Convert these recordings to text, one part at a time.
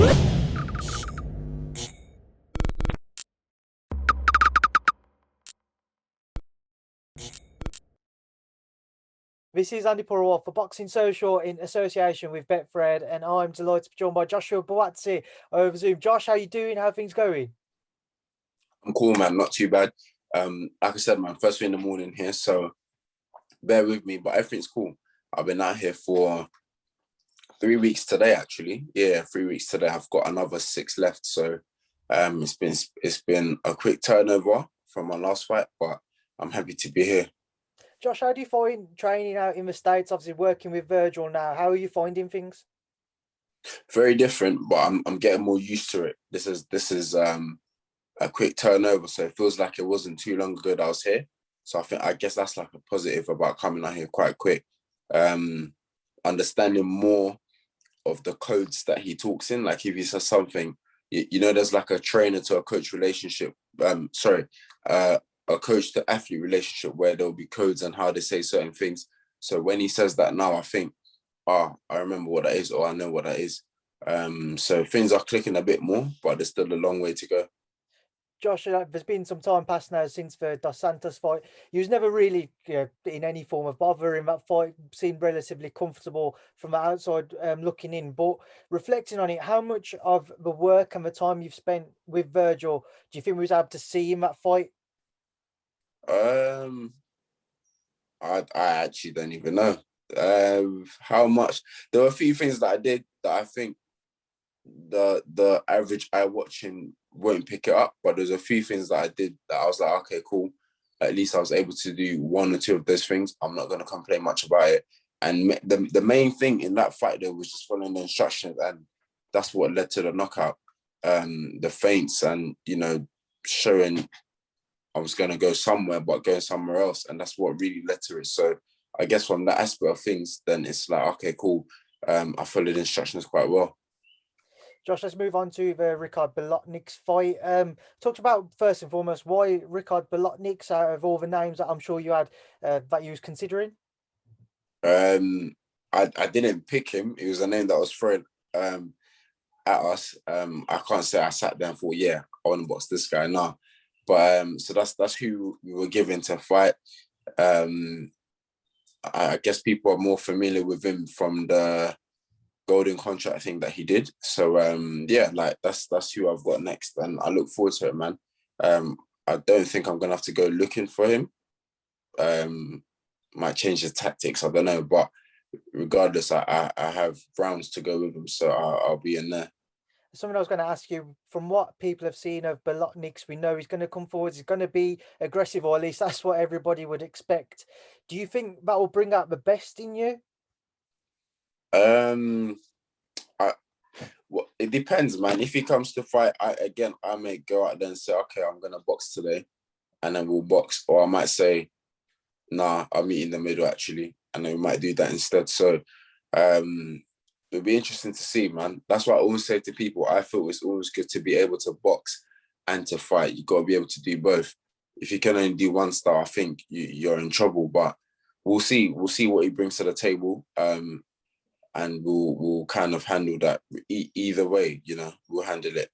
This is Andi Purewal for Boxing Social in association with Betfred, and I'm delighted to be joined by Joshua Buatsi over Zoom. Josh, how you doing? How are things going? I'm cool, man. Not too bad. Like I said, man, first thing in the morning here, so bear with me, but everything's cool. I've been out here for 3 weeks today, actually. Yeah, 3 weeks today. I've got another 6 left, so it's been a quick turnover from my last fight, but I'm happy to be here. Josh, how do you find training out in the States? Obviously, working with Virgil now. How are you finding things? Very different, but I'm getting more used to it. This is a quick turnover, so it feels like it wasn't too long ago that I was here. So I guess that's like a positive about coming out here quite quick. Understanding more of the codes that he talks in. Like if he says something, you know, there's like a trainer to a coach relationship. A coach to athlete relationship where there'll be codes and how they say certain things. So when he says that now, I think, I remember what that is, or I know what that is. So things are clicking a bit more, but there's still a long way to go. Josh, there's been some time past now since the Dos Santos fight. You was never really in any form of bother in that fight. Seemed relatively comfortable from the outside looking in. But reflecting on it, how much of the work and the time you've spent with Virgil do you think we was able to see in that fight? I actually don't even know how much. There were a few things that I did that I think the average eye watching won't pick it up, but there's a few things that I did that I was like, okay, cool. At least I was able to do 1 or 2 of those things. I'm not going to complain much about it. And the main thing in that fight though was just following the instructions, and that's what led to the knockout. The feints and, you know, showing I was going to go somewhere, but going somewhere else. And that's what really led to it. So I guess from that aspect of things, then it's like, okay, cool. I followed the instructions quite well. Josh, let's move on to the Ricards Bolotniks fight. Talk about first and foremost why Ricards Bolotniks out of all the names that I'm sure you had that you was considering. I didn't pick him. It was a name that was thrown at us. I can't say I sat there and thought, yeah, I want to box this guy now. But so that's who we were given to fight. I guess people are more familiar with him from the golden contract thing that he did. So yeah, like that's who I've got next, and I look forward to it, man. I don't think I'm gonna have to go looking for him. Might change his tactics, I don't know, but regardless, I have rounds to go with him, so I'll be in there. Something I was going to ask you, from what people have seen of Bolotniks, we know he's going to come forward, he's going to be aggressive, or at least that's what everybody would expect. Do you think that will bring out the best in you? Well, it depends, man. If he comes to fight, I may go out there and say, okay, I'm gonna box today, and then we'll box. Or I might say, nah, I'll meet in the middle actually, and then we might do that instead. So it'll be interesting to see, man. That's why I always say to people, I feel it's always good to be able to box and to fight. You got to be able to do both. If you can only do one style, I think you're in trouble. But we'll see. We'll see what he brings to the table. And we'll kind of handle that either way, you know, we'll handle it.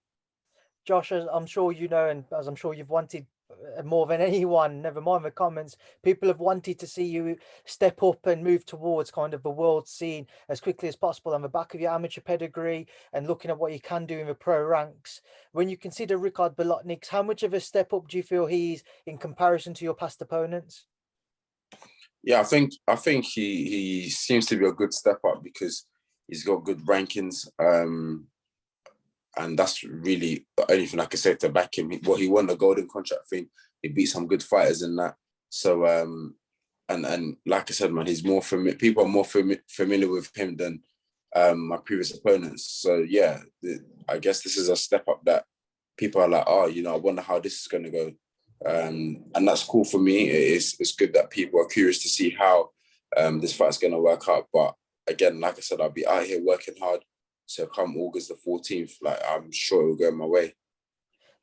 Josh, as I'm sure you know, and as I'm sure you've wanted more than anyone, never mind the comments, people have wanted to see you step up and move towards kind of the world scene as quickly as possible on the back of your amateur pedigree and looking at what you can do in the pro ranks. When you consider Ricards Bolotniks, how much of a step up do you feel he's in comparison to your past opponents? Yeah, I think he seems to be a good step up because he's got good rankings. And that's really the only thing I can say to back him. Well, he won the golden contract thing. He beat some good fighters in that. So, and like I said, man, he's more familiar. People are more familiar with him than my previous opponents. So yeah, I guess this is a step up that people are like, oh, you know, I wonder how this is going to go. And that's cool for me. It's good that people are curious to see how this fight's going to work out. But again, like I said, I'll be out here working hard. So come August the 14th, like I'm sure it will go my way.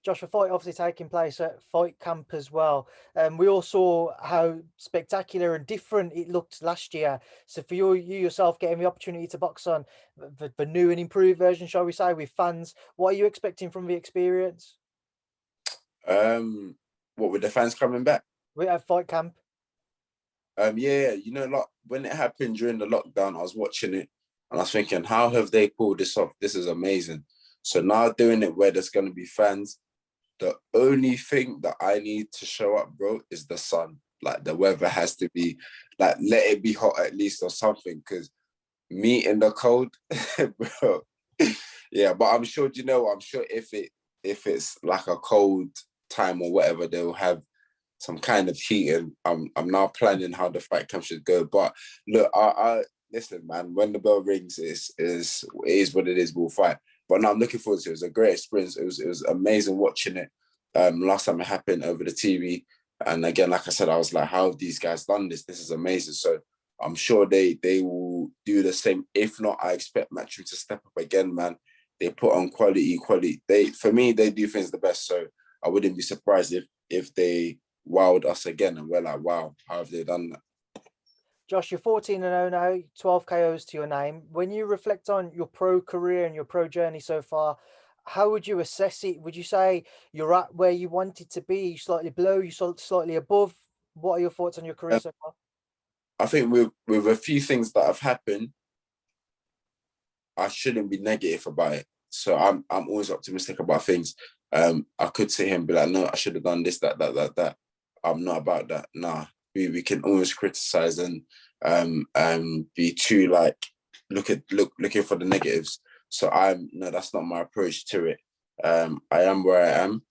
Josh, a fight obviously taking place at Fight Camp as well. We all saw how spectacular and different it looked last year. So for you yourself getting the opportunity to box on the new and improved version, shall we say, with fans, what are you expecting from the experience? What, with the fans coming back? We at Fight Camp. Yeah, you know, like when it happened during the lockdown, I was watching it and I was thinking, how have they pulled this off? This is amazing. So now doing it where there's going to be fans, the only thing that I need to show up, bro, is the sun. Like the weather has to be, like, let it be hot at least or something, because me in the cold, bro. Yeah, but I'm sure, you know, I'm sure if it's like a cold time or whatever, they'll have some kind of heat, and I'm now planning how the fight camp should go. But look, I listen, man. When the bell rings, it is what it is. We'll fight. But now I'm looking forward to it. It was a great experience. It was amazing watching it. Last time it happened over the TV, and again, like I said, I was like, how have these guys done this? This is amazing. So I'm sure they will do the same. If not, I expect Matchroom to step up again, man. They put on quality. For me, they do things the best. So I wouldn't be surprised if they wowed us again, and we're like, wow, how have they done that? Josh, you're 14-0 now, 12 KOs to your name. When you reflect on your pro career and your pro journey so far, how would you assess it? Would you say you're at where you wanted to be, you slightly below, you slightly above? What are your thoughts on your career so far? I think with a few things that have happened, I shouldn't be negative about it. So I'm always optimistic about things. I could sit here and be like, no, I should have done this, that. I'm not about that. Nah, we can always criticize and be too like looking for the negatives. So no, that's not my approach to it. I am where I am.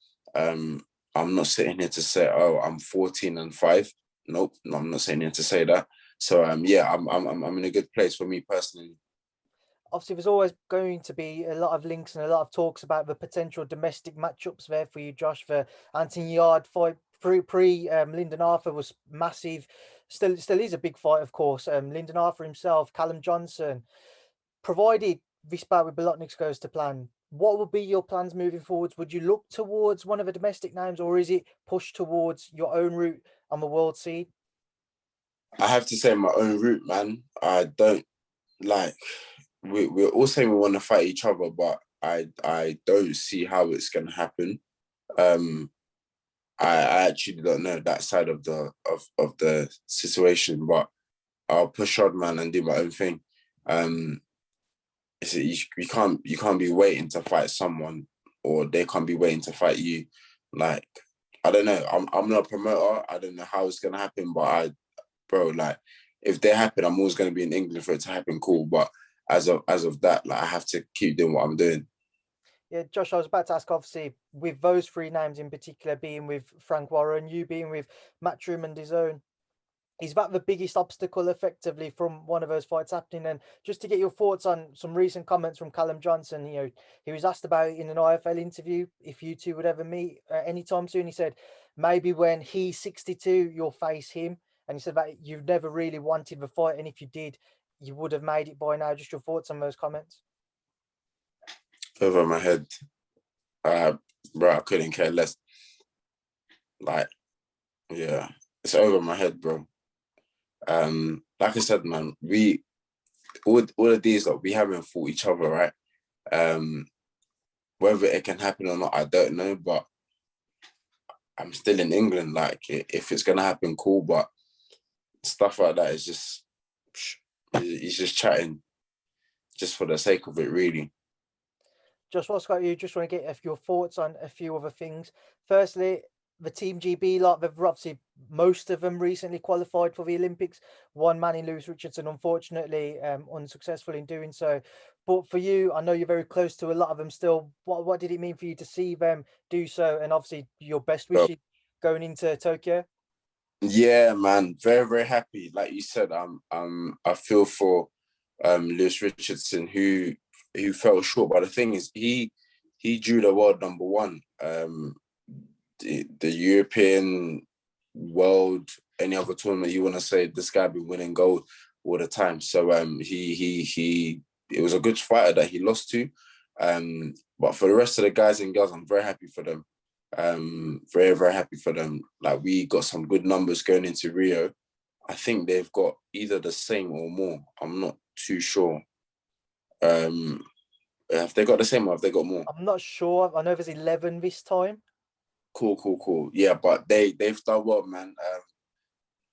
I'm not sitting here to say, oh, I'm 14-5. Nope, no, I'm not sitting here to say that. So yeah, I'm in a good place for me personally. Obviously, there's always going to be a lot of links and a lot of talks about the potential domestic matchups there for you, Josh. The Anthony Yard fight pre Lyndon Arthur was massive. Still is a big fight, of course. Lyndon Arthur himself, Callum Johnson. Provided this bout with Bolotniks goes to plan, what would be your plans moving forwards? Would you look towards one of the domestic names, or is it pushed towards your own route on the world scene? I have to say my own route, man. I don't like. We're all saying we want to fight each other, but I don't see how it's gonna happen. I actually don't know that side of the situation, but I'll push on, man, and do my own thing. You can't be waiting to fight someone, or they can't be waiting to fight you. Like, I don't know. I'm not a promoter. I don't know how it's gonna happen, but bro, like, if they happen, I'm always gonna be in England for it to happen. Cool, but as of that, like, I have to keep doing what I'm doing. Yeah, Josh, I was about to ask, obviously, with those three names in particular, being with Frank Warren, you being with Matchroom and DAZN, is that the biggest obstacle effectively from one of those fights happening? And just to get your thoughts on some recent comments from Callum Johnson, you know, he was asked about it in an IFL interview, if you two would ever meet anytime soon. He said, maybe when he's 62, you'll face him. And he said that you've never really wanted the fight. And if you did, you would have made it by now. Just your thoughts on those comments? Over my head, bro, I couldn't care less. Like, yeah, it's over my head, bro. Like I said, man, all of these, like, we haven't fought each other, right? Whether it can happen or not, I don't know, but I'm still in England. Like, if it's gonna happen, cool. But stuff like that is just, he's just chatting, just for the sake of it, really. Just what's got you? Just want to get your thoughts on a few other things. Firstly, the Team GB, like they've obviously most of them recently qualified for the Olympics. One man in Lewis Richardson, unfortunately, unsuccessful in doing so. But for you, I know you're very close to a lot of them still. What did it mean for you to see them do so? And obviously, your best wishes going into Tokyo. Yeah, man, very very happy. Like you said, I feel for Lewis Richardson who fell short. But the thing is, he drew the world number one. The European, world, any other tournament you want to say, this guy been winning gold all the time. So he it was a good fighter that he lost to. But for the rest of the guys and girls, I'm very happy for them. Very, very happy for them. Like, we got some good numbers going into Rio. I think they've got either the same or more. I'm not too sure. Have they got the same or have they got more? I'm not sure. I know there's 11 this time. Cool. Yeah, but they've done well, man.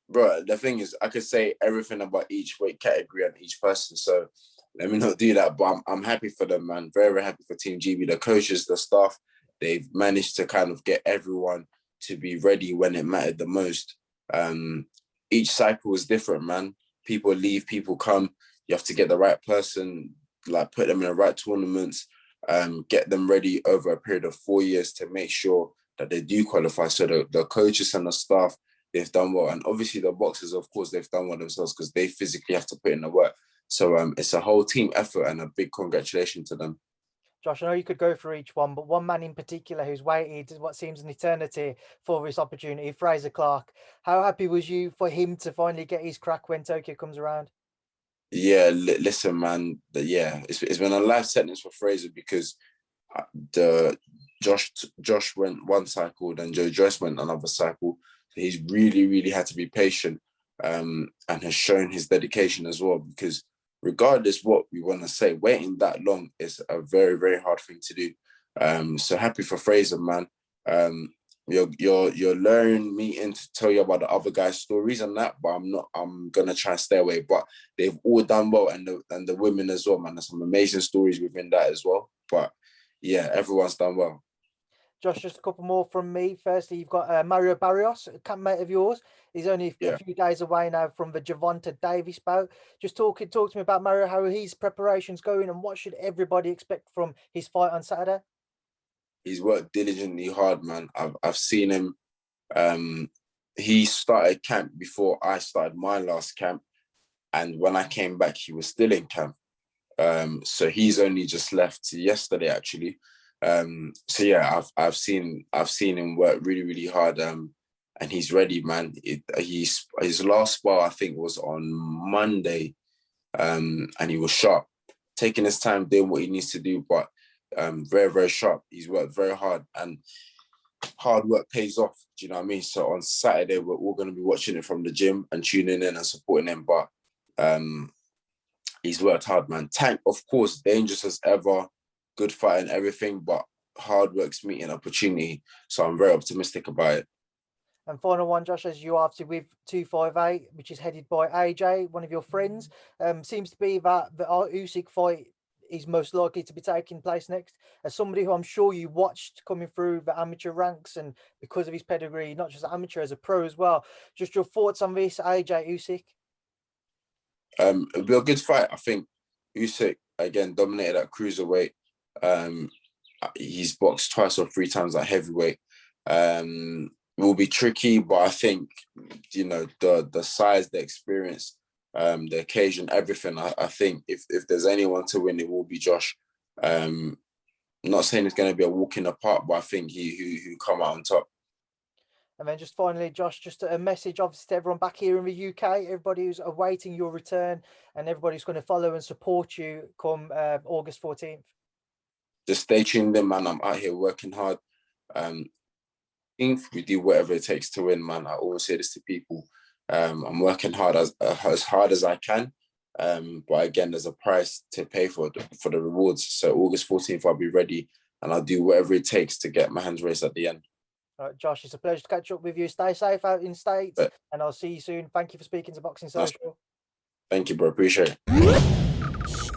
Bro, the thing is, I could say everything about each weight category and each person. So let me not do that. But I'm happy for them, man. Very, very happy for Team GB, the coaches, the staff. They've managed to kind of get everyone to be ready when it mattered the most. Each cycle is different, man. People leave, people come. You have to get the right person, like put them in the right tournaments, get them ready over a period of 4 years to make sure that they do qualify. So the coaches and the staff, they've done well. And obviously the boxers, of course, they've done well themselves because they physically have to put in the work. So it's a whole team effort and a big congratulations to them. Josh, I know you could go for each one, but one man in particular who's waited what seems an eternity for this opportunity, Fraser Clark. How happy was you for him to finally get his crack when Tokyo comes around? Yeah, listen, man. It's been a life sentence for Fraser because Josh went one cycle, then Joe Joyce went another cycle. So he's really, really had to be patient, and has shown his dedication as well. Because regardless what we want to say, waiting that long is a very, very hard thing to do. So happy for Fraser, man. You're luring me in to tell you about the other guys' stories and that, but I'm gonna try and stay away. But they've all done well, and the women as well, man. There's some amazing stories within that as well. But yeah, everyone's done well. Josh, just a couple more from me. Firstly, you've got Mario Barrios, a campmate of yours. He's only a few days away now from the Gervonta Davis bout. Just talk to me about Mario, how his preparation's going, and what should everybody expect from his fight on Saturday? He's worked diligently hard, man. I've seen him. He started camp before I started my last camp, and when I came back, he was still in camp. So he's only just left yesterday, actually. So yeah, I've seen him work really, really hard. And he's ready, man. His last spar, I think, was on Monday, and he was sharp, taking his time, doing what he needs to do, but very, very sharp. He's worked very hard, and hard work pays off. Do you know what I mean? So on Saturday, we're all going to be watching it from the gym and tuning in and supporting him. But he's worked hard, man. Tank, of course, dangerous as ever, good fight and everything, but hard work's meeting opportunity. So I'm very optimistic about it. And final one, Josh, as you are obviously with 258, which is headed by AJ, one of your friends. Seems to be that the Usyk fight is most likely to be taking place next. As somebody who I'm sure you watched coming through the amateur ranks, and because of his pedigree, not just amateur, as a pro as well, just your thoughts on this, AJ-Usyk? It'll be a good fight. I think Usyk, again, dominated at cruiserweight. He's boxed twice or three times at heavyweight. It will be tricky, but I think, you know, the size, the experience, the occasion, everything. I think if there's anyone to win, it will be Josh. I'm not saying it's going to be a walk in the park, but I think who come out on top. And then just finally, Josh, just a message, obviously, to everyone back here in the UK, everybody who's awaiting your return, and everybody who's going to follow and support you come August 14th. Just stay tuned in, man. I'm out here working hard. We do whatever it takes to win, man. I always say this to people. I'm working hard as hard as I can. But again, there's a price to pay for the rewards. So August 14th, I'll be ready, and I'll do whatever it takes to get my hands raised at the end. All right, Josh, it's a pleasure to catch up with you. Stay safe out in States, and I'll see you soon. Thank you for speaking to Boxing Social. Thank you, bro. Appreciate it.